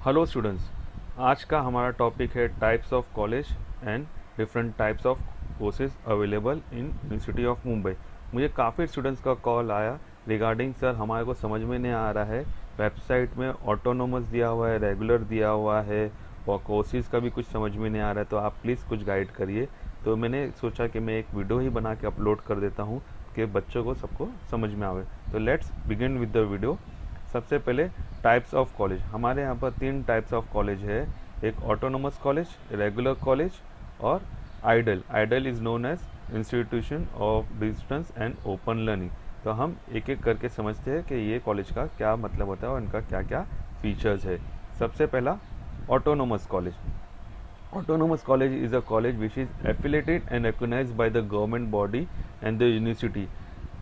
Hello students, आज का हमारा टॉपिक है types of college and different types of courses available in university of Mumbai. मुझे काफ़ी स्टूडेंट्स का कॉल आया रिगार्डिंग सर हमारे को समझ में नहीं आ रहा है, वेबसाइट में ऑटोनोमस दिया हुआ है, रेगुलर दिया हुआ है और कोर्सेज का भी कुछ समझ में नहीं आ रहा है, तो आप प्लीज़ कुछ गाइड करिए। तो मैंने सोचा कि मैं एक वीडियो ही बना के अपलोड कर देता हूँ कि बच्चों को सबको समझ में आवे। तो let's begin with the video. सबसे पहले टाइप्स ऑफ कॉलेज। हमारे यहाँ पर 3 टाइप्स ऑफ कॉलेज है, एक ऑटोनोमस कॉलेज, रेगुलर कॉलेज और IDOL. IDOL is known as institution of distance and open learning. तो हम एक एक करके समझते हैं कि ये कॉलेज का क्या मतलब होता है और इनका क्या क्या फीचर्स है। सबसे पहला autonomous college. Autonomous college is a college which is affiliated and recognized by the government body and the university,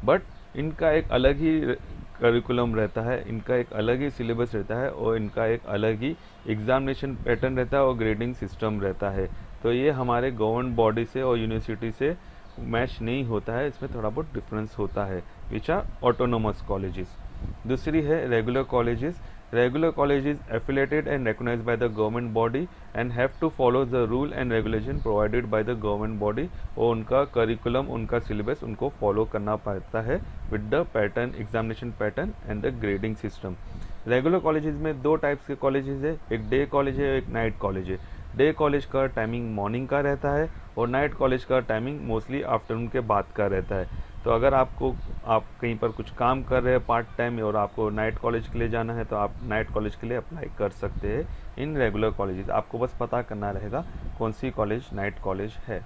but इनका एक अलग ही करिकुलम रहता है, इनका एक अलग ही सिलेबस रहता है और इनका एक अलग ही एग्जामिनेशन पैटर्न रहता है और ग्रेडिंग सिस्टम रहता है। तो ये हमारे गवर्नमेंट बॉडी से और यूनिवर्सिटी से मैच नहीं होता है, इसमें थोड़ा बहुत डिफरेंस होता है। Which are autonomous colleges. दूसरी है regular colleges. Regular college is affiliated and recognized by the government body and have to follow the rule and regulation provided by the government body, और उनका करिकुलम, उनका syllabus उनको follow करना पड़ता है with the pattern, examination pattern and the grading system. Regular colleges में 2 types के colleges है, एक डे कॉलेज है और एक नाइट कॉलेज है। डे कॉलेज का टाइमिंग मॉर्निंग का रहता है और नाइट कॉलेज का टाइमिंग मोस्टली आफ्टरनून के बाद का रहता है। तो अगर आप कहीं पर कुछ काम कर रहे हैं पार्ट टाइम और आपको नाइट कॉलेज के लिए जाना है तो आप नाइट कॉलेज के लिए अप्लाई कर सकते हैं इन रेगुलर कॉलेजेस। आपको बस पता करना रहेगा कौन सी कॉलेज नाइट कॉलेज है।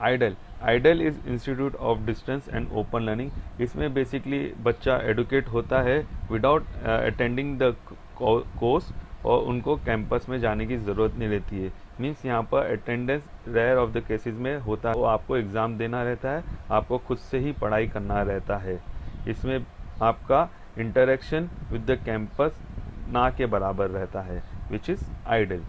IDOL. IDOL is institute of distance and open learning. इसमें बेसिकली बच्चा एडुकेट होता है विदाउट अटेंडिंग द कोर्स और उनको कैंपस में जाने की ज़रूरत नहीं रहती है। मीन्स यहाँ पर attendance rare of the cases में होता है, वो आपको एग्ज़ाम देना रहता है, आपको खुद से ही पढ़ाई करना रहता है। इसमें आपका इंटरेक्शन विद द कैंपस ना के बराबर रहता है, विच इज़ आइडल।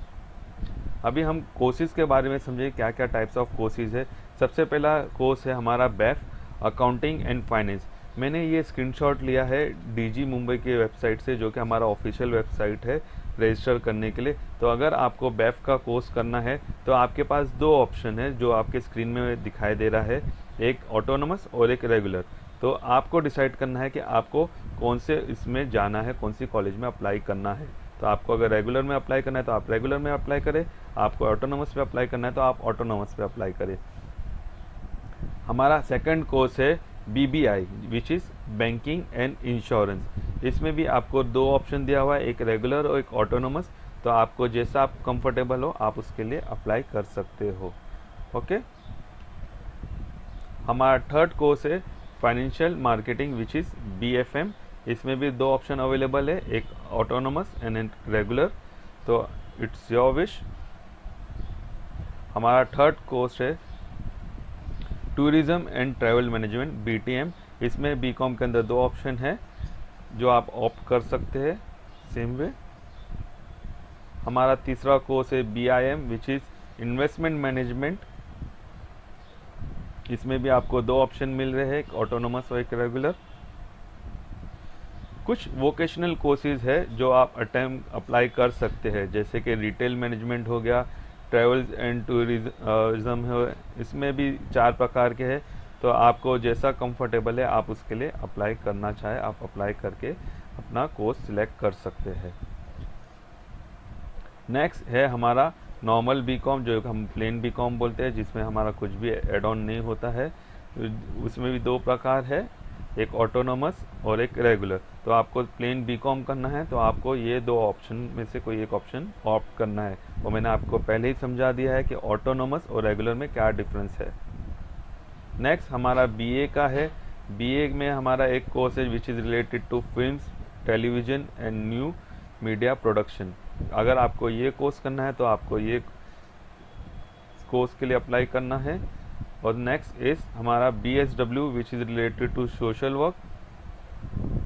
अभी हम कोर्सेज के बारे में समझे क्या क्या टाइप्स ऑफ कोर्सेज है। सबसे पहला कोर्स है हमारा बैफ, अकाउंटिंग एंड फाइनेंस। मैंने ये स्क्रीनशॉट लिया है डीजी मुंबई के वेबसाइट से, जो कि हमारा ऑफिशियल वेबसाइट है रजिस्टर करने के लिए। तो अगर आपको बैफ का कोर्स करना है तो आपके पास 2 ऑप्शन है जो आपके स्क्रीन में दिखाई दे रहा है, एक ऑटोनोमस और एक रेगुलर। तो आपको डिसाइड करना है कि आपको कौन से इसमें जाना है, कौन सी कॉलेज में अप्लाई करना है। तो आपको अगर रेगुलर में अप्लाई करना है तो आप रेगुलर में अप्लाई करें, आपको ऑटोनोमस पे अप्लाई करना है तो आप ऑटोनोमस पे अप्लाई करें। हमारा सेकंड कोर्स है BBI which is banking and insurance. इसमें भी आपको 2 ऑप्शन दिया हुआ है, एक रेगुलर और एक ऑटोनोमस। तो आपको जैसा आप कंफर्टेबल हो आप उसके लिए अप्लाई कर सकते हो। ओके। हमारा थर्ड कोर्स है financial marketing which is BFM। इसमें भी 2 ऑप्शन अवेलेबल है, एक ऑटोनोमस एंड एक रेगुलर। तो इट्स योर विश। हमारा थर्ड कोर्स है tourism and travel management BTM। इसमें BCom के अंदर 2 ऑप्शन है जो आप ऑप्ट कर सकते हैं सेम वे। हमारा तीसरा कोर्स है BIM which is investment management. इसमें भी आपको 2 ऑप्शन मिल रहे हैं, एक ऑटोनोमस और एक रेगुलर। कुछ वोकेशनल कोर्सेज है जो आप अप्लाई कर सकते हैं, जैसे कि रिटेल मैनेजमेंट हो गया, ट्रैवल एंड टूरिज्म है। इसमें भी 4 प्रकार के हैं। तो आपको जैसा कंफर्टेबल है आप उसके लिए अप्लाई करना चाहे आप अप्लाई करके अपना कोर्स सिलेक्ट कर सकते हैं। नेक्स्ट है हमारा नॉर्मल BCom, जो हम प्लेन BCom बोलते हैं, जिसमें हमारा कुछ भी एड ऑन नहीं होता है। उसमें भी 2 प्रकार है, एक ऑटोनोमस और एक रेगुलर। तो आपको प्लेन BCom करना है तो आपको ये 2 ऑप्शन में से कोई एक ऑप्शन ऑप्ट करना है, और मैंने आपको पहले ही समझा दिया है कि ऑटोनोमस और रेगुलर में क्या डिफरेंस है। नेक्स्ट हमारा BA का है। BA में हमारा एक कोर्स है which is related to films, television and new media production. अगर आपको ये कोर्स करना है तो आपको ये कोर्स के लिए अप्लाई करना है। और नेक्स्ट इज़ हमारा BSW which is related to social work.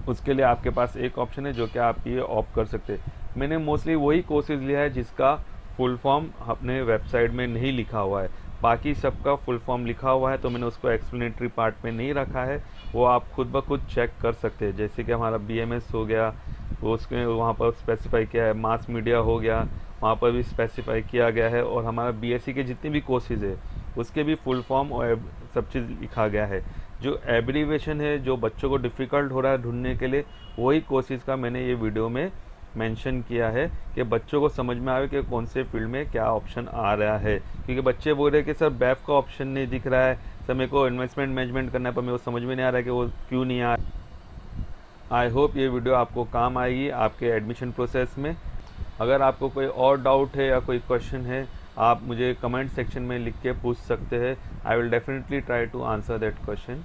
उसके लिए आपके पास एक ऑप्शन है जो कि आप ये ऑप्ट कर सकते हैं। मैंने मोस्टली वही कोर्सेज लिया है जिसका फुल फॉर्म अपने वेबसाइट में नहीं लिखा हुआ है, बाकी सबका फुल फॉर्म लिखा हुआ है, तो मैंने उसको एक्सप्लेनेटरी पार्ट में नहीं रखा है। वो आप खुद ब खुद चेक कर सकते हैं। जैसे कि हमारा BMS हो गया, वो उसके वहाँ पर स्पेसिफाई किया है, मास मीडिया हो गया, वहाँ पर भी स्पेसिफाई किया गया है, और हमारा BSc के जितने भी कोर्सेज़ है उसके भी फुल फॉर्म और सब चीज़ लिखा गया है। जो एब्रीवेशन है जो बच्चों को डिफ़िकल्ट हो रहा है ढूंढने के लिए, वही कोर्सेज़ का मैंने ये वीडियो में मेंशन किया है कि बच्चों को समझ में आए कि कौन से फील्ड में क्या ऑप्शन आ रहा है। क्योंकि बच्चे बोल रहे हैं कि सर BAF का ऑप्शन नहीं दिख रहा है, सर मेरे को इन्वेस्टमेंट मैनेजमेंट करना है, पर मेरे को समझ में नहीं आ रहा है कि वो क्यों नहीं आ रहा। आई होप ये वीडियो आपको काम आएगी आपके एडमिशन प्रोसेस में। अगर आपको कोई और डाउट है या कोई क्वेश्चन है, आप मुझे कमेंट सेक्शन में लिख के पूछ सकते हैं। I will definitely try to answer that question.